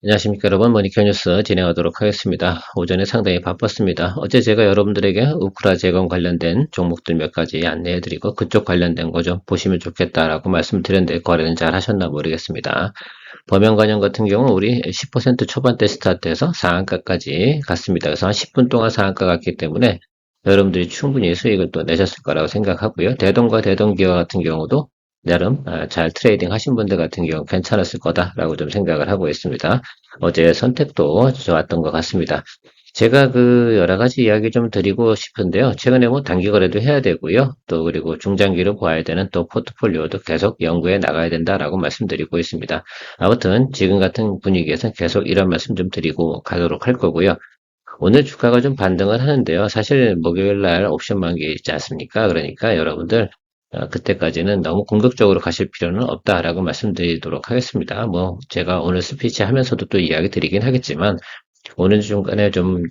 안녕하십니까 여러분, 머니큐 뉴스 진행하도록 하겠습니다. 오전에 상당히 바빴습니다. 어제 제가 여러분들에게 우크라 재건 관련된 종목들 몇 가지 안내해드리고 그쪽 관련된 거 좀 보시면 좋겠다라고 말씀드렸는데 거래는 잘 하셨나 모르겠습니다. 범용관련 같은 경우 우리 10% 초반대 스타트해서 상한가까지 갔습니다. 그래서 한 10분 동안 상한가 갔기 때문에 여러분들이 충분히 수익을 또 내셨을 거라고 생각하고요. 대동과 대동기업 같은 경우도 나름 잘 트레이딩 하신 분들 같은 경우 괜찮았을 거다라고 좀 생각을 하고 있습니다. 어제 선택도 좋았던 것 같습니다. 제가 그 여러 가지 이야기 좀 드리고 싶은데요. 최근에 뭐 단기 거래도 해야 되고요. 또 그리고 중장기로 봐야 되는 또 포트폴리오도 계속 연구해 나가야 된다라고 말씀드리고 있습니다. 아무튼 지금 같은 분위기에서 계속 이런 말씀 좀 드리고 가도록 할 거고요. 오늘 주가가 좀 반등을 하는데요. 사실 목요일 날 옵션 만기 있지 않습니까? 그러니까 여러분들 그때까지는 너무 공격적으로 가실 필요는 없다라고 말씀드리도록 하겠습니다. 뭐 제가 오늘 스피치 하면서도 또 이야기 드리긴 하겠지만 오늘 중간에 좀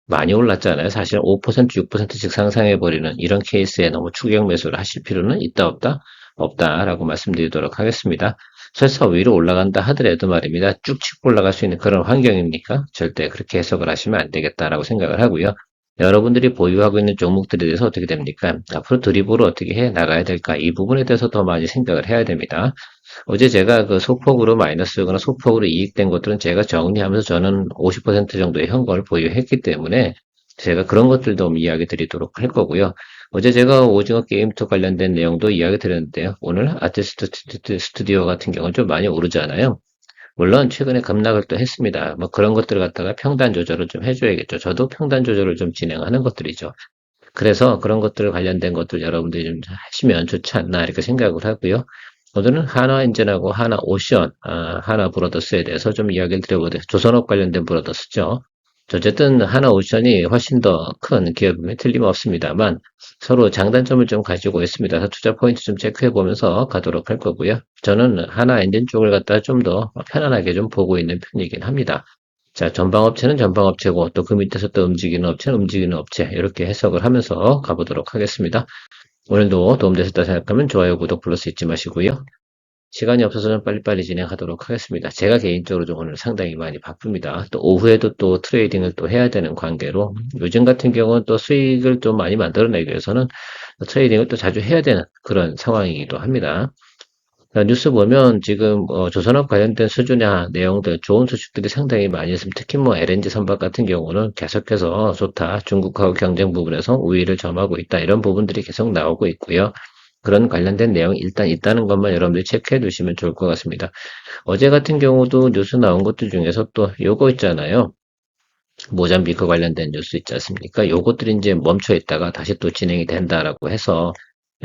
많이 올랐잖아요. 사실 5%, 6%씩 상상해버리는 이런 케이스에 너무 추격 매수를 하실 필요는 있다 없다? 없다라고 말씀드리도록 하겠습니다. 설사 위로 올라간다 하더라도 말입니다. 쭉 치고 올라갈 수 있는 그런 환경입니까? 절대 그렇게 해석을 하시면 안 되겠다라고 생각을 하고요. 여러분들이 보유하고 있는 종목들에 대해서 어떻게 됩니까? 앞으로 드리블을 어떻게 해 나가야 될까? 이 부분에 대해서 더 많이 생각을 해야 됩니다. 어제 제가 그 소폭으로 마이너스거나 소폭으로 이익된 것들은 제가 정리하면서 저는 50% 정도의 현금을 보유했기 때문에 제가 그런 것들도 이야기 드리도록 할 거고요. 어제 제가 오징어 게임투 관련된 내용도 이야기 드렸는데요. 오늘 아티스트 스튜디오 같은 경우는 좀 많이 오르잖아요. 물론 최근에 급락을 또 했습니다. 뭐 그런 것들을 갖다가 평단 조절을 좀 해줘야겠죠. 저도 평단 조절을 좀 진행하는 것들이죠. 그래서 그런 것들 관련된 것들 여러분들이 좀 하시면 좋지 않나 이렇게 생각을 하고요. 오늘은 하나엔진하고 하나오션, 하나 브로더스에 대해서 좀 이야기를 드려보세요. 조선업 관련된 브로더스죠. 어쨌든 하나오션이 훨씬 더 큰 기업임에 틀림없습니다만 서로 장단점을 좀 가지고 있습니다. 그래서 투자 포인트 좀 체크해 보면서 가도록 할 거고요. 저는 하나엔진 쪽을 갖다 좀 더 편안하게 좀 보고 있는 편이긴 합니다. 자, 전방업체는 전방업체고 또 그 밑에서 또 움직이는 업체는 움직이는 업체 이렇게 해석을 하면서 가보도록 하겠습니다. 오늘도 도움되셨다 생각하면 좋아요, 구독, 플러스 잊지 마시고요. 시간이 없어서 좀 빨리빨리 진행하도록 하겠습니다. 제가 개인적으로 좀 오늘 상당히 많이 바쁩니다. 또 오후에도 또 트레이딩을 또 해야 되는 관계로 요즘 같은 경우는 또 수익을 좀 많이 만들어내기 위해서는 트레이딩을 또 자주 해야 되는 그런 상황이기도 합니다. 뉴스 보면 지금 조선업 관련된 수주냐 내용들 좋은 소식들이 상당히 많이 있습니다. 특히 뭐 LNG 선박 같은 경우는 계속해서 좋다. 중국하고 경쟁 부분에서 우위를 점하고 있다. 이런 부분들이 계속 나오고 있고요. 그런 관련된 내용이 일단 있다는 것만 여러분들이 체크해 두시면 좋을 것 같습니다. 어제 같은 경우도 뉴스 나온 것들 중에서 또 요거 있잖아요. 모잠비크 관련된 뉴스 있지 않습니까? 요것들이 이제 멈춰 있다가 다시 또 진행이 된다라고 해서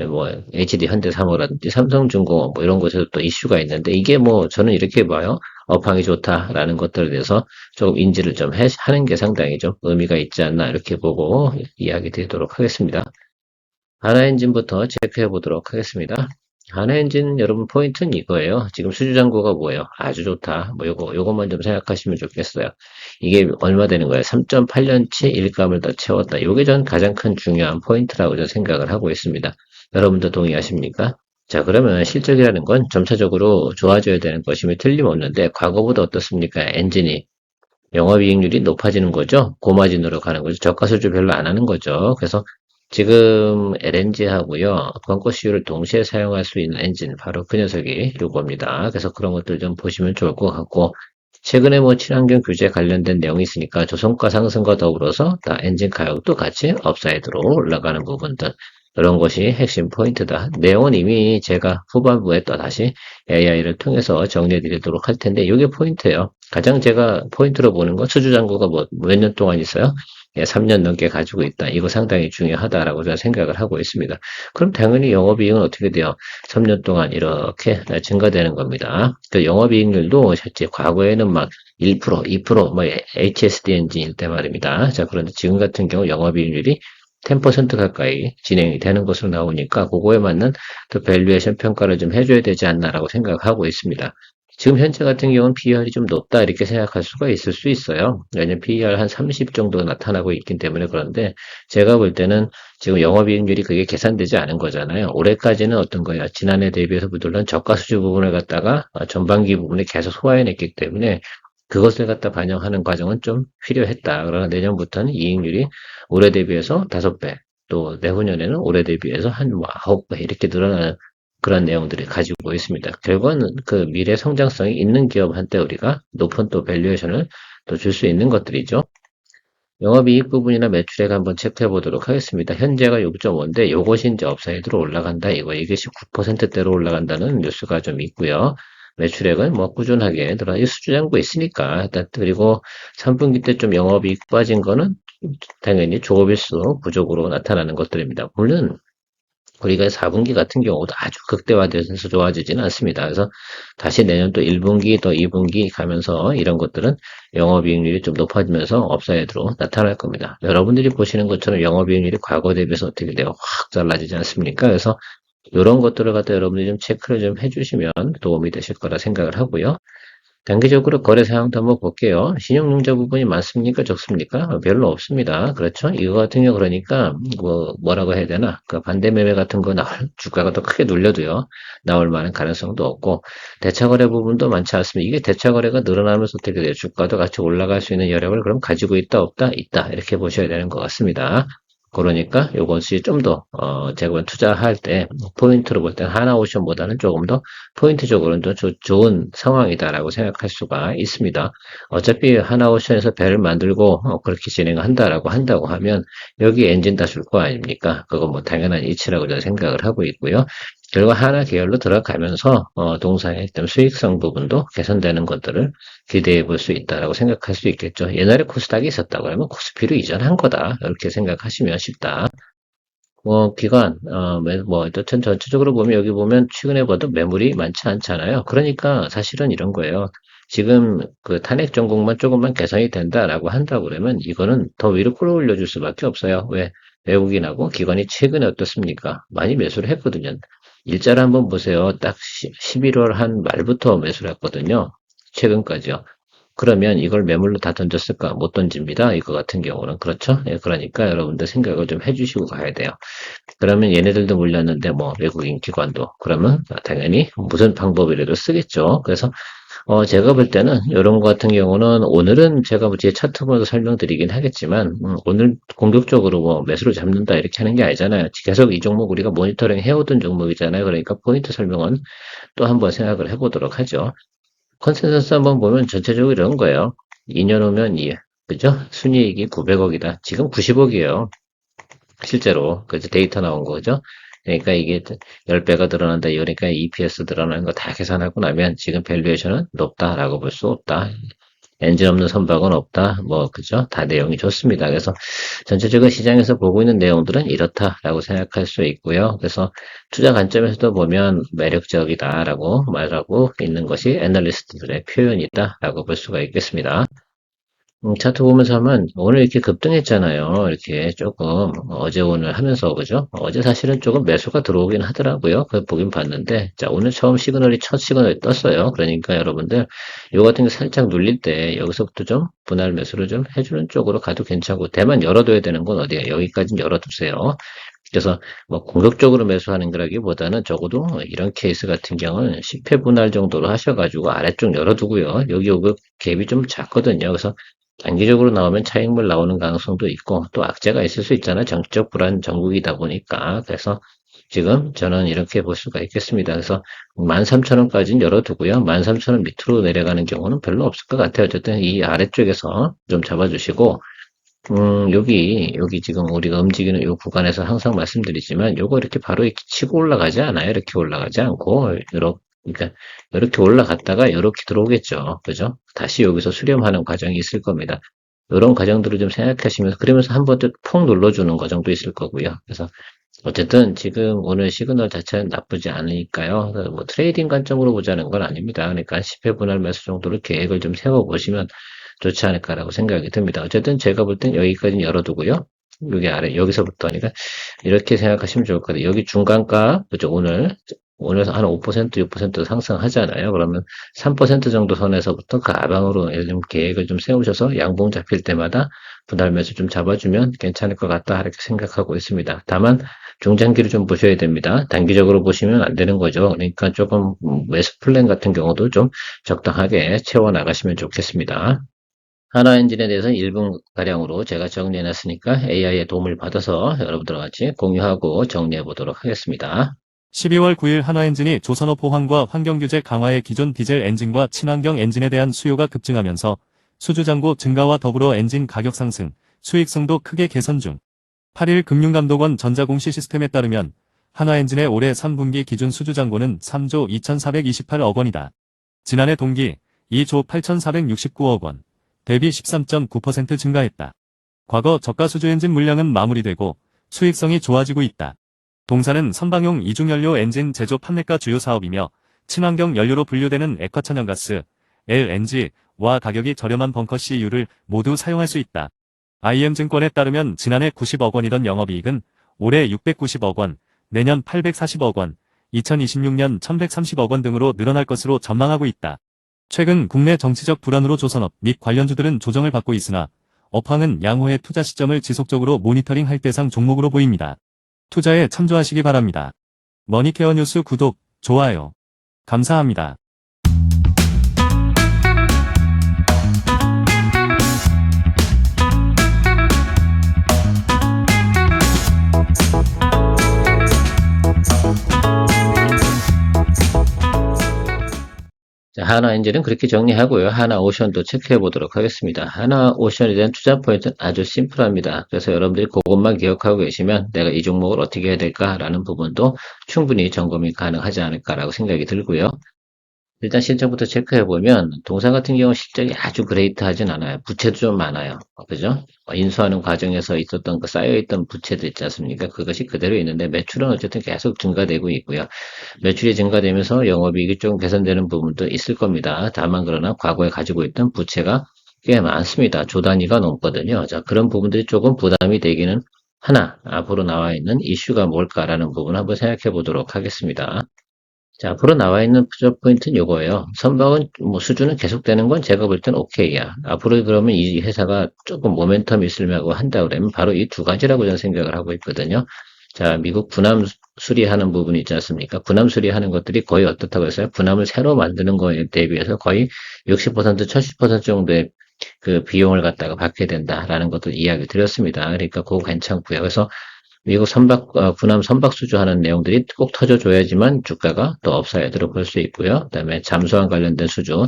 뭐 HD 현대사모라든지 삼성중공업 뭐 이런 곳에서 또 이슈가 있는데 이게 뭐 저는 이렇게 봐요. 업황이 좋다라는 것들에 대해서 조금 인지를 좀 하는 게 상당히 좀 의미가 있지 않나 이렇게 보고 이야기 드리도록 하겠습니다. 하나엔진부터 체크해 보도록 하겠습니다. 하나엔진 여러분 포인트는 이거예요. 지금 수주잔고가 뭐예요? 아주 좋다. 뭐 요것만 좀 생각하시면 좋겠어요. 이게 얼마 되는 거예요? 3.8년치 일감을 더 채웠다. 요게 전 가장 큰 중요한 포인트라고 저는 생각을 하고 있습니다. 여러분도 동의하십니까? 자, 그러면 실적이라는 건 점차적으로 좋아져야 되는 것임이 틀림없는데 과거보다 어떻습니까? 엔진이 영업이익률이 높아지는 거죠. 고마진으로 가는 거죠. 저가 수주 별로 안 하는 거죠. 그래서 지금 LNG하고요, 벙커 CU를 동시에 사용할 수 있는 엔진, 바로 그 녀석이 요겁니다. 그래서 그런 것들 좀 보시면 좋을 것 같고, 최근에 뭐 친환경 규제 관련된 내용이 있으니까 조선가 상승과 더불어서 다 엔진 가격도 같이 업사이드로 올라가는 부분들, 이런 것이 핵심 포인트다. 내용은 이미 제가 후반부에 또 다시 AI를 통해서 정리해 드리도록 할 텐데, 이게 포인트예요. 가장 제가 포인트로 보는 건 수주잔고가 뭐 몇 년 동안 있어요? 3년 넘게 가지고 있다. 이거 상당히 중요하다라고 저는 생각을 하고 있습니다. 그럼 당연히 영업이익은 어떻게 돼요? 3년 동안 이렇게 증가되는 겁니다. 그 영업이익률도 실제 과거에는 막 1%, 2%, 뭐 HSD 엔진일 때 말입니다. 자, 그런데 지금 같은 경우 영업이익률이 10% 가까이 진행이 되는 것으로 나오니까 그거에 맞는 또 밸류에이션 평가를 좀 해줘야 되지 않나라고 생각하고 있습니다. 지금 현재 같은 경우는 PER이 좀 높다 이렇게 생각할 수가 있을 수 있어요. 왜냐면 PER 한 30 정도 나타나고 있기 때문에. 그런데 제가 볼 때는 지금 영업이익률이 그게 계산되지 않은 거잖아요. 올해까지는 어떤 거야? 지난해 대비해서 물론 저가 수주 부분을 갖다가 전반기 부분에 계속 소화해냈기 때문에 그것을 갖다 반영하는 과정은 좀 필요했다. 그러나 내년부터는 이익률이 올해 대비해서 5배, 또 내후년에는 올해 대비해서 한 9배 이렇게 늘어나는 그런 내용들이 가지고 있습니다. 결과는 그 미래 성장성이 있는 기업한테 우리가 높은 또 밸류에이션을 또 줄 수 있는 것들이죠. 영업이익 부분이나 매출액 한번 체크해 보도록 하겠습니다. 현재가 6.5인데 요것이 이제 업사이드로 올라간다. 이것이 9%대로 올라간다는 뉴스가 좀 있고요. 매출액은 뭐 꾸준하게 늘어나 수주장고 있으니까 일단 그리고 3분기 때 좀 영업이익 빠진 거는 당연히 조업일수 부족으로 나타나는 것들입니다. 물론 우리가 4분기 같은 경우도 아주 극대화돼서 좋아지지는 않습니다. 그래서 다시 내년 또 1분기 또 2분기 가면서 이런 것들은 영업이익률이 좀 높아지면서 업사이드로 나타날 겁니다. 여러분들이 보시는 것처럼 영업이익률이 과거 대비해서 어떻게 돼요? 확 달라지지 않습니까? 그래서 이런 것들을 갖다 여러분들이 좀 체크를 좀 해주시면 도움이 되실 거라 생각을 하고요. 단기적으로 거래 상황도 한번 볼게요. 신용융자 부분이 많습니까? 적습니까? 별로 없습니다. 그렇죠? 이거 같은 경우 그러니까 뭐라고 해야 되나? 그 반대 매매 같은 거 나올 주가가 더 크게 눌려도요. 나올 만한 가능성도 없고 대차 거래 부분도 많지 않습니다. 이게 대차 거래가 늘어나면서 어떻게 돼요? 주가도 같이 올라갈 수 있는 여력을 그럼 가지고 있다 없다? 있다. 이렇게 보셔야 되는 것 같습니다. 그러니까 이것이 좀 더 제가 투자할 때 포인트로 볼 때는 하나오션보다는 조금 더 포인트적으로는 더 좋은 상황이다라고 생각할 수가 있습니다. 어차피 하나오션에서 배를 만들고 그렇게 진행한다라고 한다고 하면 여기 엔진 다 줄 거 아닙니까? 그건 뭐 당연한 이치라고 저는 생각을 하고 있고요. 결과 하나 계열로 들어가면서 동사의 수익성 부분도 개선되는 것들을 기대해 볼 수 있다라고 생각할 수 있겠죠. 옛날에 코스닥이 있었다고 하면 코스피로 이전한 거다. 이렇게 생각하시면 쉽다. 기관, 어쨌든 전체적으로 보면 여기 보면 최근에 봐도 매물이 많지 않잖아요. 그러니까 사실은 이런 거예요. 지금 그 탄핵 전국만 조금만 개선이 된다라고 한다고 그러면 이거는 더 위로 끌어올려 줄 수밖에 없어요. 왜? 외국인하고 기관이 최근에 어떻습니까? 많이 매수를 했거든요. 일자를 한번 보세요. 딱 11월 한 말부터 매수를 했거든요. 최근까지요. 그러면 이걸 매물로 다 던졌을까? 못 던집니다. 이거 같은 경우는. 그렇죠? 예, 그러니까 여러분들 생각을 좀 해주시고 가야 돼요. 그러면 얘네들도 물렸는데 뭐 외국인 기관도 그러면 당연히 무슨 방법이라도 쓰겠죠. 그래서 제가 볼 때는 이런 거 같은 경우는 오늘은 제가 뭐 뒤에 차트 보면서 설명드리긴 하겠지만 오늘 공격적으로 뭐 매수를 잡는다 이렇게 하는 게 아니잖아요. 계속 이 종목 우리가 모니터링 해오던 종목이잖아요. 그러니까 포인트 설명은 또 한번 생각을 해보도록 하죠. 컨센서스 한번 보면 전체적으로 이런 거예요. 2년 후면 그죠? 순이익이 900억이다. 지금 90억이에요. 실제로 그죠? 데이터 나온 거죠. 그러니까 이게 10배가 늘어난다. 그러니까 EPS 늘어나는 거 다 계산하고 나면 지금 밸류에이션은 높다라고 볼 수 없다. 엔진 없는 선박은 없다. 그죠? 다 내용이 좋습니다. 그래서 전체적으로 시장에서 보고 있는 내용들은 이렇다라고 생각할 수 있고요. 그래서 투자 관점에서도 보면 매력적이다라고 말하고 있는 것이 애널리스트들의 표현이다라고 볼 수가 있겠습니다. 차트 보면서 하면 오늘 이렇게 급등했잖아요. 이렇게 조금 어제 오늘 하면서 그죠? 어제 사실은 조금 매수가 들어오긴 하더라고요. 그 보긴 봤는데 자 오늘 처음 시그널이 첫 시그널이 떴어요. 그러니까 여러분들 요 같은 게 살짝 눌릴 때 여기서부터 좀 분할 매수를 좀 해주는 쪽으로 가도 괜찮고 대만 열어둬야 되는 건 어디야? 여기까지는 열어두세요. 그래서 뭐 공격적으로 매수하는 거라기보다는 적어도 이런 케이스 같은 경우는 10회 분할 정도로 하셔가지고 아래쪽 열어두고요. 여기 요거 갭이 좀 작거든요. 그래서 단기적으로 나오면 차익물 나오는 가능성도 있고 또 악재가 있을 수 있잖아요. 정치적 불안 전국이다 보니까. 그래서 지금 저는 이렇게 볼 수가 있겠습니다. 그래서 13,000원까지는 열어두고요. 13,000원 밑으로 내려가는 경우는 별로 없을 것 같아요. 어쨌든 이 아래쪽에서 좀 잡아주시고 여기 지금 우리가 움직이는 이 구간에서 항상 말씀드리지만 요거 이렇게 바로 이렇게 치고 올라가지 않아요. 이렇게 올라가지 않고 그러니까 이렇게 올라갔다가 이렇게 들어오겠죠. 그죠? 다시 여기서 수렴하는 과정이 있을 겁니다. 이런 과정들을 좀 생각하시면서 그러면서 한 번 또 폭 눌러주는 과정도 있을 거고요. 그래서 어쨌든 지금 오늘 시그널 자체는 나쁘지 않으니까요. 뭐 트레이딩 관점으로 보자는 건 아닙니다. 그러니까 10회 분할 매수 정도로 계획을 좀 세워보시면 좋지 않을까라고 생각이 듭니다. 어쨌든 제가 볼 땐 여기까지는 열어두고요. 여기 아래, 여기서부터니까 이렇게 생각하시면 좋을 것 같아요. 여기 중간가, 그죠? 오늘 오늘 한 5%, 6% 상승하잖아요. 그러면 3% 정도 선에서부터 그 하방으로 예를 들면 계획을 좀 세우셔서 양봉 잡힐 때마다 분할 매수 좀 잡아주면 괜찮을 것 같다 이렇게 생각하고 있습니다. 다만 중장기를 좀 보셔야 됩니다. 단기적으로 보시면 안 되는 거죠. 그러니까 조금 매수 플랜 같은 경우도 좀 적당하게 채워 나가시면 좋겠습니다. 하나엔진에 대해서 1분가량으로 제가 정리해 놨으니까 AI의 도움을 받아서 여러분들과 같이 공유하고 정리해 보도록 하겠습니다. 12월 9일 한화엔진이 조선업 호황과 환경규제 강화에 기존 디젤 엔진과 친환경 엔진에 대한 수요가 급증하면서 수주잔고 증가와 더불어 엔진 가격 상승, 수익성도 크게 개선 중. 8일 금융감독원 전자공시 시스템에 따르면 한화엔진의 올해 3분기 기준 수주잔고는 3조 2,428억 원이다. 지난해 동기 2조 8,469억 원, 대비 13.9% 증가했다. 과거 저가 수주 엔진 물량은 마무리되고 수익성이 좋아지고 있다. 동사는 선박용 이중연료 엔진 제조 판매가 주요 사업이며 친환경 연료로 분류되는 액화천연가스, LNG와 가격이 저렴한 벙커 CU를 모두 사용할 수 있다. IM증권에 따르면 지난해 90억 원이던 영업이익은 올해 690억 원, 내년 840억 원, 2026년 1130억 원 등으로 늘어날 것으로 전망하고 있다. 최근 국내 정치적 불안으로 조선업 및 관련주들은 조정을 받고 있으나 업황은 양호의 투자 시점을 지속적으로 모니터링할 대상 종목으로 보입니다. 투자에 참조하시기 바랍니다. 머니케어 뉴스 구독, 좋아요. 감사합니다. 자, 하나엔진은 그렇게 정리하고요. 하나오션도 체크해 보도록 하겠습니다. 하나오션에 대한 투자 포인트는 아주 심플합니다. 그래서 여러분들이 그것만 기억하고 계시면 내가 이 종목을 어떻게 해야 될까라는 부분도 충분히 점검이 가능하지 않을까라고 생각이 들고요. 일단 실적부터 체크해 보면 동사 같은 경우 실적이 아주 그레이트하진 않아요. 부채도 좀 많아요. 그죠? 인수하는 과정에서 있었던 그 쌓여있던 부채들 있지 않습니까? 그것이 그대로 있는데 매출은 어쨌든 계속 증가되고 있고요. 매출이 증가되면서 영업이익이 좀 개선되는 부분도 있을 겁니다. 다만 그러나 과거에 가지고 있던 부채가 꽤 많습니다. 조 단위가 넘거든요. 자, 그런 부분들이 조금 부담이 되기는 하나 앞으로 나와 있는 이슈가 뭘까라는 부분 한번 생각해 보도록 하겠습니다. 자, 앞으로 나와 있는 투자 포인트는 요거예요. 선박은 뭐 수주는 계속되는 건 제가 볼 땐 오케이야. 앞으로 그러면 이 회사가 조금 모멘텀 있으려고 한다 그러면 바로 이 두 가지라고 저는 생각을 하고 있거든요. 자, 미국 군함 수리하는 부분이 있지 않습니까? 군함 수리하는 것들이 거의 어떻다고 했어요? 군함을 새로 만드는 거에 대비해서 거의 60%, 70% 정도의 그 비용을 갖다가 받게 된다라는 것도 이야기 드렸습니다. 그러니까 그거 괜찮고요. 그래서 미국 군함 선박 수주하는 내용들이 꼭 터져줘야지만 주가가 더 업사이드로 볼 수 있고요. 그다음에 잠수함 관련된 수주,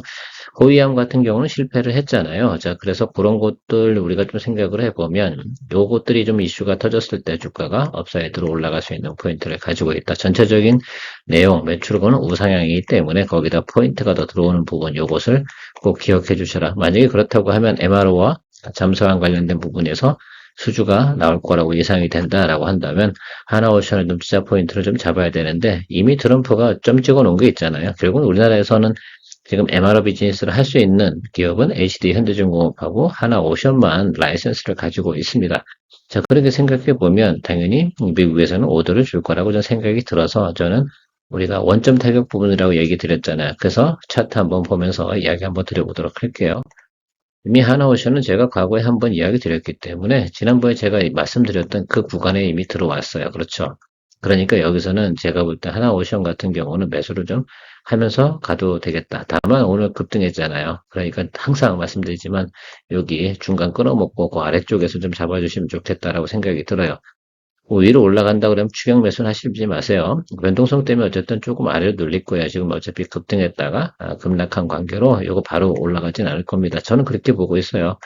호위함 같은 경우는 실패를 했잖아요. 자, 그래서 그런 것들 우리가 좀 생각을 해보면 요것들이 좀 이슈가 터졌을 때 주가가 업사이드로 올라갈 수 있는 포인트를 가지고 있다. 전체적인 내용, 매출은 우상향이기 때문에 거기다 포인트가 더 들어오는 부분 요것을 꼭 기억해 주셔라. 만약에 그렇다고 하면 MRO와 잠수함 관련된 부분에서 수주가 나올 거라고 예상이 된다라고 한다면 하나오션을 좀 투자 포인트를 좀 잡아야 되는데 이미 트럼프가 점 찍어 놓은 게 있잖아요. 결국은 우리나라에서는 지금 MRO 비즈니스를 할 수 있는 기업은 HD 현대중공업하고 하나오션만 라이센스를 가지고 있습니다. 자, 그렇게 생각해 보면 당연히 미국에서는 오더를 줄 거라고 저는 생각이 들어서 저는 우리가 원점 타격 부분이라고 얘기 드렸잖아요. 그래서 차트 한번 보면서 이야기 한번 드려보도록 할게요. 이미 하나오션은 제가 과거에 한번 이야기 드렸기 때문에 지난번에 제가 말씀드렸던 그 구간에 이미 들어왔어요. 그렇죠. 그러니까 여기서는 제가 볼 때 하나오션 같은 경우는 매수를 좀 하면서 가도 되겠다. 다만 오늘 급등했잖아요. 그러니까 항상 말씀드리지만 여기 중간 끊어먹고 그 아래쪽에서 좀 잡아주시면 좋겠다라고 생각이 들어요. 위로 올라간다 그러면 추격 매수는 하시지 마세요. 변동성 때문에 어쨌든 조금 아래로 눌릴 거예요. 지금 어차피 급등했다가 급락한 관계로 이거 바로 올라가진 않을 겁니다. 저는 그렇게 보고 있어요.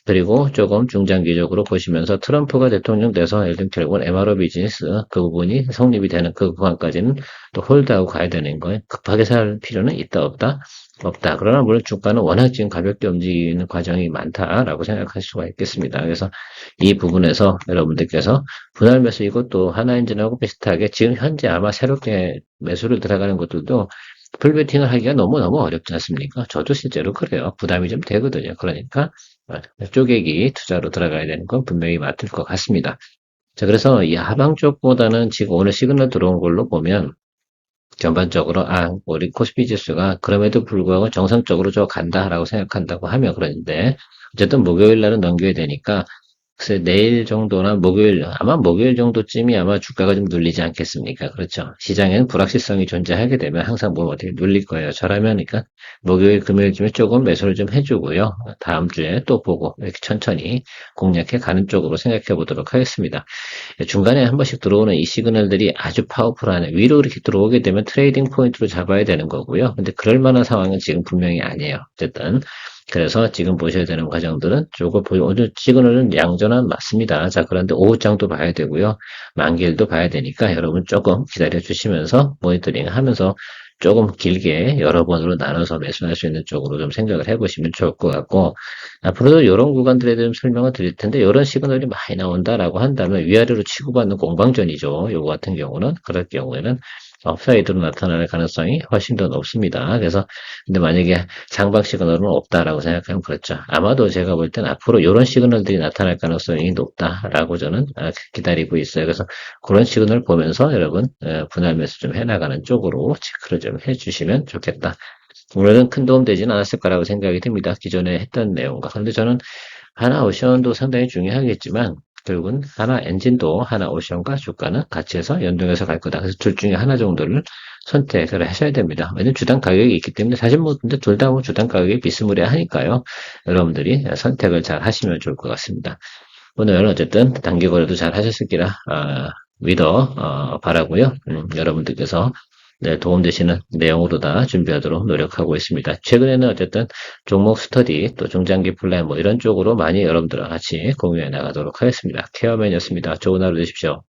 그리고 조금 중장기적으로 보시면서 트럼프가 대통령 돼서 예를 들면 결국은 MRO 비즈니스 그 부분이 성립이 되는 그 구간까지는 또 홀드하고 가야 되는 거예요. 급하게 살 필요는 있다 없다? 없다. 그러나 물론 주가는 워낙 지금 가볍게 움직이는 과정이 많다라고 생각할 수가 있겠습니다. 그래서 이 부분에서 여러분들께서 분할 매수 이것도 하나엔진하고 비슷하게 지금 현재 아마 새롭게 매수를 들어가는 것들도 풀베팅을 하기가 너무너무 어렵지 않습니까? 저도 실제로 그래요. 부담이 좀 되거든요. 그러니까 쪼개기 투자로 들어가야 되는 건 분명히 맞을 것 같습니다. 자, 그래서 이 하방 쪽보다는 지금 오늘 시그널 들어온 걸로 보면 전반적으로 우리 코스피 지수가 그럼에도 불구하고 정상적으로 저 간다라고 생각한다고 하면 그런데 어쨌든 목요일 날은 넘겨야 되니까 글쎄 내일 정도나 아마 목요일 정도쯤이 아마 주가가 좀 눌리지 않겠습니까? 그렇죠. 시장에는 불확실성이 존재하게 되면 항상 뭐 어떻게 눌릴 거예요. 저라면 그러니까 목요일, 금요일쯤에 조금 매수를 좀 해주고요. 다음 주에 또 보고 이렇게 천천히 공략해 가는 쪽으로 생각해 보도록 하겠습니다. 중간에 한 번씩 들어오는 이 시그널들이 아주 파워풀하네. 위로 이렇게 들어오게 되면 트레이딩 포인트로 잡아야 되는 거고요. 근데 그럴 만한 상황은 지금 분명히 아니에요. 어쨌든. 그래서 지금 보셔야 되는 과정들은 오늘 시그널은 양전환 맞습니다. 자, 그런데 오후장도 봐야 되고요. 만기일도 봐야 되니까 여러분 조금 기다려 주시면서 모니터링 하면서 조금 길게 여러 번으로 나눠서 매수할 수 있는 쪽으로 좀 생각을 해보시면 좋을 것 같고, 앞으로도 이런 구간들에 대한 설명을 드릴 텐데, 이런 시그널이 많이 나온다라고 한다면 위아래로 치고받는 공방전이죠. 요거 같은 경우는, 그럴 경우에는 업사이드로 나타날 가능성이 훨씬 더 높습니다. 그래서, 근데 만약에 장박 시그널은 없다라고 생각하면 그렇죠. 아마도 제가 볼 때는 앞으로 이런 시그널들이 나타날 가능성이 높다라고 저는 기다리고 있어요. 그래서 그런 시그널 보면서 여러분, 분할 매수 좀 해나가는 쪽으로 체크를 좀 해주시면 좋겠다. 오늘은 큰 도움 되진 않았을 거라고 생각이 듭니다. 기존에 했던 내용과. 그런데 저는 하나 오션도 상당히 중요하겠지만 결국은 하나 엔진도 하나 오션과 주가는 같이 해서 연동해서 갈 거다. 그래서 둘 중에 하나 정도를 선택을 하셔야 됩니다. 왜냐면 주당 가격이 있기 때문에 사실 뭐 근데 둘 다 뭐 주당 가격이 비스무리하니까요. 여러분들이 선택을 잘 하시면 좋을 것 같습니다. 오늘 어쨌든 단기 거래도 잘 하셨을기라 바라고요. 여러분들께서 네, 도움되시는 내용으로 다 준비하도록 노력하고 있습니다. 최근에는 어쨌든 종목 스터디 또 중장기 플랜 뭐 이런 쪽으로 많이 여러분들과 같이 공유해 나가도록 하겠습니다. 케어맨이었습니다. 좋은 하루 되십시오.